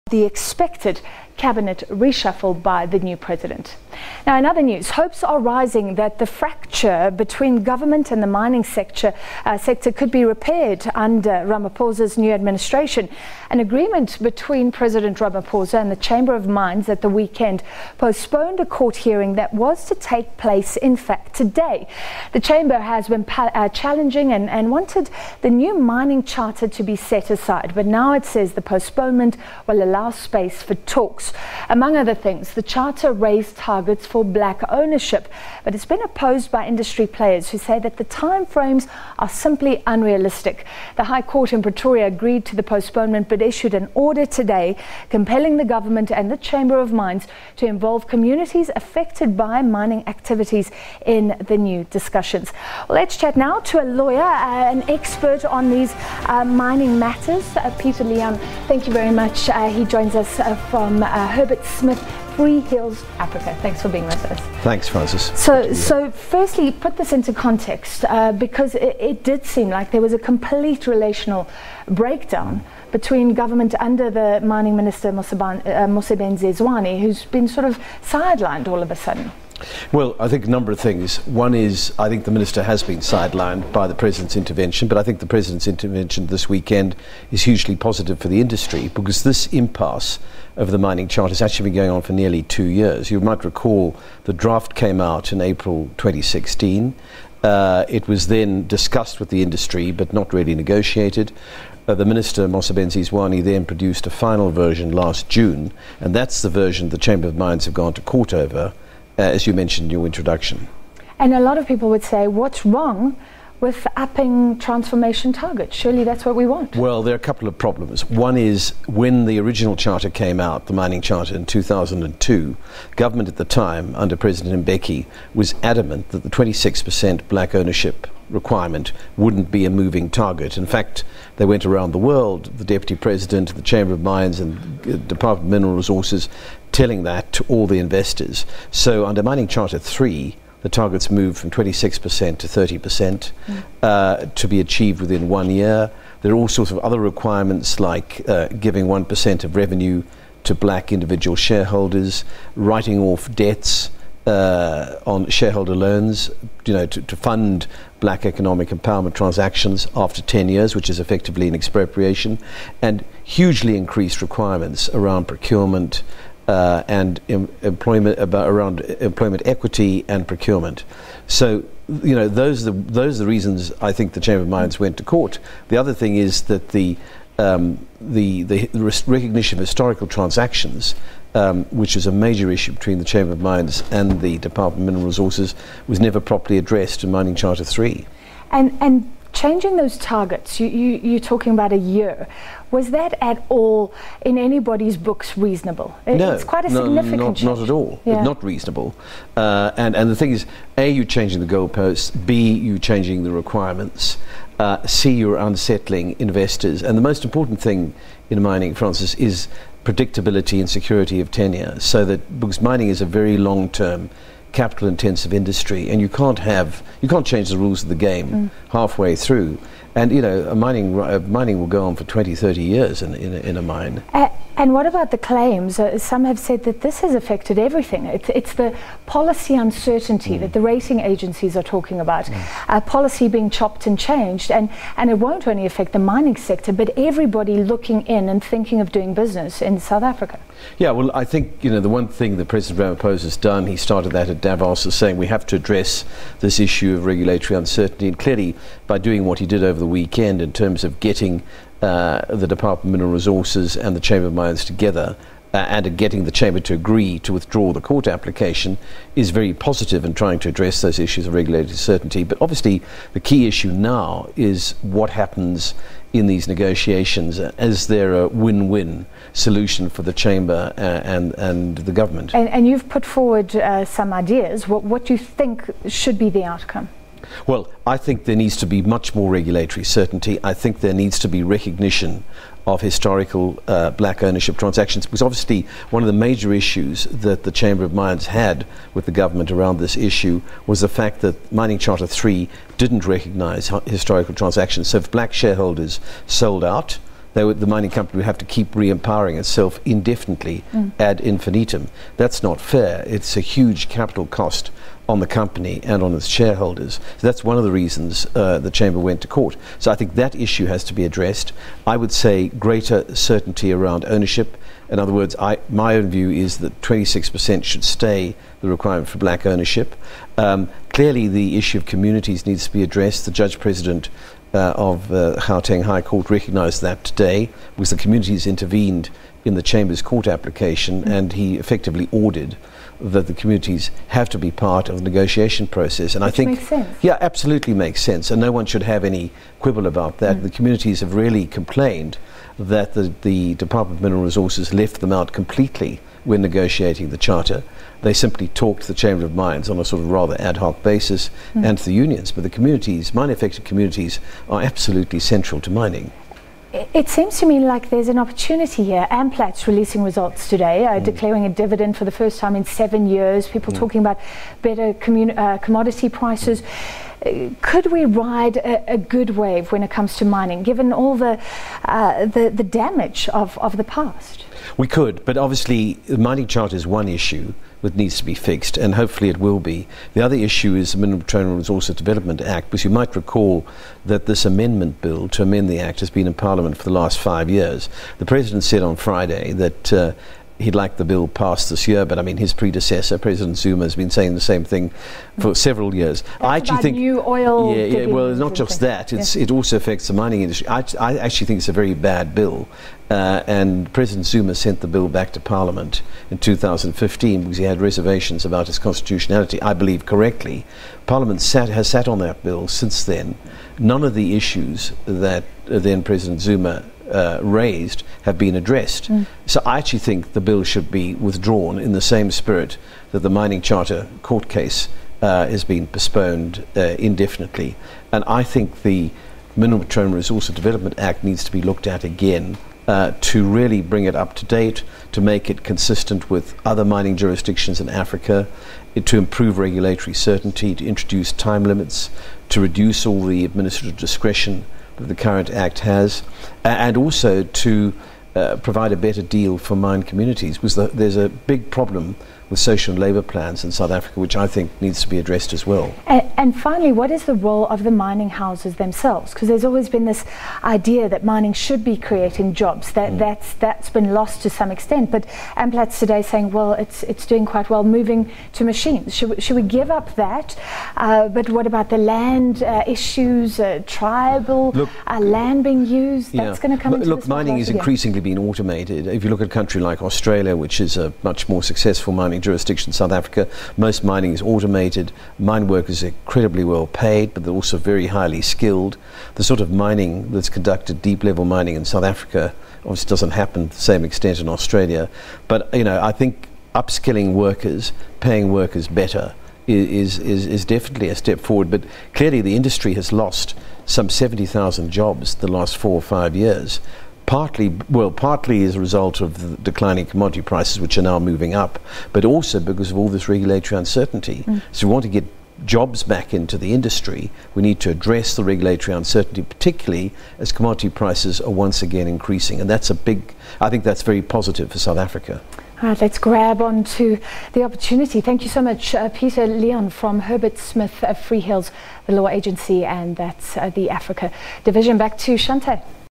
the expected cabinet reshuffle by the new president. Now, in other news, hopes are rising that the fracture between government and the mining sector could be repaired under Ramaphosa's new administration. An agreement between President Ramaphosa and the Chamber of Mines at the weekend postponed a court hearing that was to take place, in fact, today. The Chamber has been challenging and wanted the new mining charter to be set aside, but now it says the postponement will allow space for talks. Among other things, the charter raised targets for black ownership, but it's been opposed by industry players who say that the timeframes are simply unrealistic. The High Court in Pretoria agreed to the postponement but issued an order today compelling the government and the Chamber of Mines to involve communities affected by mining activities in the new discussions. Well, let's chat now to a lawyer, an expert on these mining matters, Peter Leon. Thank you very much. He joins us from Herbert Smith Freehills Africa. Thanks for being with us. Thanks, Francis. So firstly, put this into context, because it did seem like there was a complete relational breakdown between government under the mining minister Mosebenzi Zwane, who's been sort of sidelined all of a sudden. Well, I think a number of things. One is, I think the minister has been sidelined by the president's intervention, but I think the president's intervention this weekend is hugely positive for the industry, because this impasse of the mining charter has actually been going on for nearly 2 years. You might recall the draft came out in April 2016. It was then discussed with the industry, but not really negotiated. The minister, Mosebenzi Zwane, then produced a final version last June, and that's the version the Chamber of Mines have gone to court over, as you mentioned in your introduction. And a lot of people would say, what's wrong with upping transformation targets? Surely that's what we want. Well, there are a couple of problems. One is, when the original charter came out, the mining charter in 2002, government at the time, under President Mbeki, was adamant that the 26% black ownership requirement wouldn't be a moving target. In fact, they went around the world, the Deputy President, the Chamber of Mines and the Department of Mineral Resources, telling that to all the investors. So under Mining Charter 3, the targets moved from 26% to 30% to be achieved within 1 year. There are all sorts of other requirements, like giving 1% of revenue to black individual shareholders, writing off debts on shareholder loans, to fund black economic empowerment transactions after 10 years, which is effectively an expropriation, and hugely increased requirements around procurement and employment, around employment equity and procurement. So, those are the reasons I think the Chamber of Mines went to court. The other thing is that the recognition of historical transactions, which is a major issue between the Chamber of Mines and the Department of Mineral Resources, was never properly addressed in Mining Charter 3. And changing those targets, you're talking about a year. Was that at all, in anybody's books, reasonable? No, it's quite a significant change. Not at all. Yeah. It's not reasonable. And the thing is, A, you're changing the goalposts, B, you're changing the requirements, C, you're unsettling investors. And the most important thing in mining, Francis, is predictability and security of tenure, because mining is a very long-term, capital-intensive industry, and you can't change the rules of the game halfway through. And mining will go on for 20, 30 years in a mine. And what about the claims? Some have said that this has affected everything. It's the policy uncertainty that the rating agencies are talking about. Policy being chopped and changed, and it won't only affect the mining sector, but everybody looking in and thinking of doing business in South Africa. Yeah, well, I think, the one thing that President Ramaphosa has done, he started that at Davos, is saying we have to address this issue of regulatory uncertainty, and clearly by doing what he did over the weekend in terms of getting the Department of Mineral Resources and the Chamber of Mines together and getting the Chamber to agree to withdraw the court application is very positive in trying to address those issues of regulatory certainty. But obviously the key issue now is what happens in these negotiations. Is there a win-win solution for the Chamber and the government? And you've put forward some ideas. What do you think should be the outcome? Well, I think there needs to be much more regulatory certainty. I think there needs to be recognition of historical black ownership transactions, because obviously one of the major issues that the Chamber of Mines had with the government around this issue was the fact that Mining Charter 3 didn't recognise historical transactions. So if black shareholders sold out, the mining company would have to keep re-empowering itself indefinitely ad infinitum. That's not fair. It's a huge capital cost on the company and on its shareholders. So that's one of the reasons the Chamber went to court. So I think that issue has to be addressed. I would say greater certainty around ownership. In other words, my own view is that 26% should stay the requirement for black ownership. Clearly, the issue of communities needs to be addressed. The Judge President of Gauteng High Court recognised that today, because the communities intervened in the Chamber's court application, and he effectively ordered that the communities have to be part of the negotiation process. And Which I think, makes sense. yeah, absolutely makes sense, and no one should have any quibble about that. The communities have really complained that the Department of Mineral Resources left them out completely when negotiating the charter. They simply talked to the Chamber of Mines on a sort of rather ad hoc basis and to the unions. But the communities, mine-affected communities, are absolutely central to mining. It seems to me like there's an opportunity here. Amplat's releasing results today, declaring a dividend for the first time in 7 years. People talking about better commodity prices. Could we ride a good wave when it comes to mining, given all the damage of the past? We could, but obviously the mining charter is one issue that needs to be fixed, and hopefully it will be. The other issue is the Mineral Resources Development Act, because you might recall that this amendment bill to amend the Act has been in Parliament for the last 5 years. The President said on Friday that he'd like the bill passed this year, but I mean his predecessor, President Zuma, has been saying the same thing for several years. I actually think new oil. Yeah, well, it's not just that. It also affects the mining industry. I actually think it's a very bad bill, and President Zuma sent the bill back to Parliament in 2015 because he had reservations about its constitutionality. I believe correctly. Parliament has sat on that bill since then. None of the issues that then President Zuma raised have been addressed. So I actually think the bill should be withdrawn in the same spirit that the mining charter court case has been postponed indefinitely. And I think the Mineral Resources Development Act needs to be looked at again to really bring it up to date, to make it consistent with other mining jurisdictions in Africa, to improve regulatory certainty, to introduce time limits, to reduce all the administrative discretion that the current Act has, and also to provide a better deal for mine communities, because there's a big problem with social and labour plans in South Africa, which I think needs to be addressed as well. And finally, what is the role of the mining houses themselves? Because there's always been this idea that mining should be creating jobs. That's been lost to some extent. But Amplat's today saying, well, it's doing quite well moving to machines. Should we give up that? But what about the land issues, tribal land being used? That's going to come into this. Mining is increasingly being automated. If you look at a country like Australia, which is a much more successful mining jurisdiction, South Africa, most mining is automated. Mine workers are incredibly well paid, but they're also very highly skilled. The sort of mining that's conducted, deep level mining in South Africa, obviously doesn't happen to the same extent in Australia. But I think upskilling workers, paying workers better is definitely a step forward. But clearly the industry has lost some 70,000 jobs the last 4 or 5 years. Partly as a result of the declining commodity prices, which are now moving up, but also because of all this regulatory uncertainty. So we want to get jobs back into the industry. We need to address the regulatory uncertainty, particularly as commodity prices are once again increasing. And that's I think that's very positive for South Africa. All right, let's grab on to the opportunity. Thank you so much, Peter Leon from Herbert Smith Freehills, the law agency, and that's the Africa division. Back to Shante.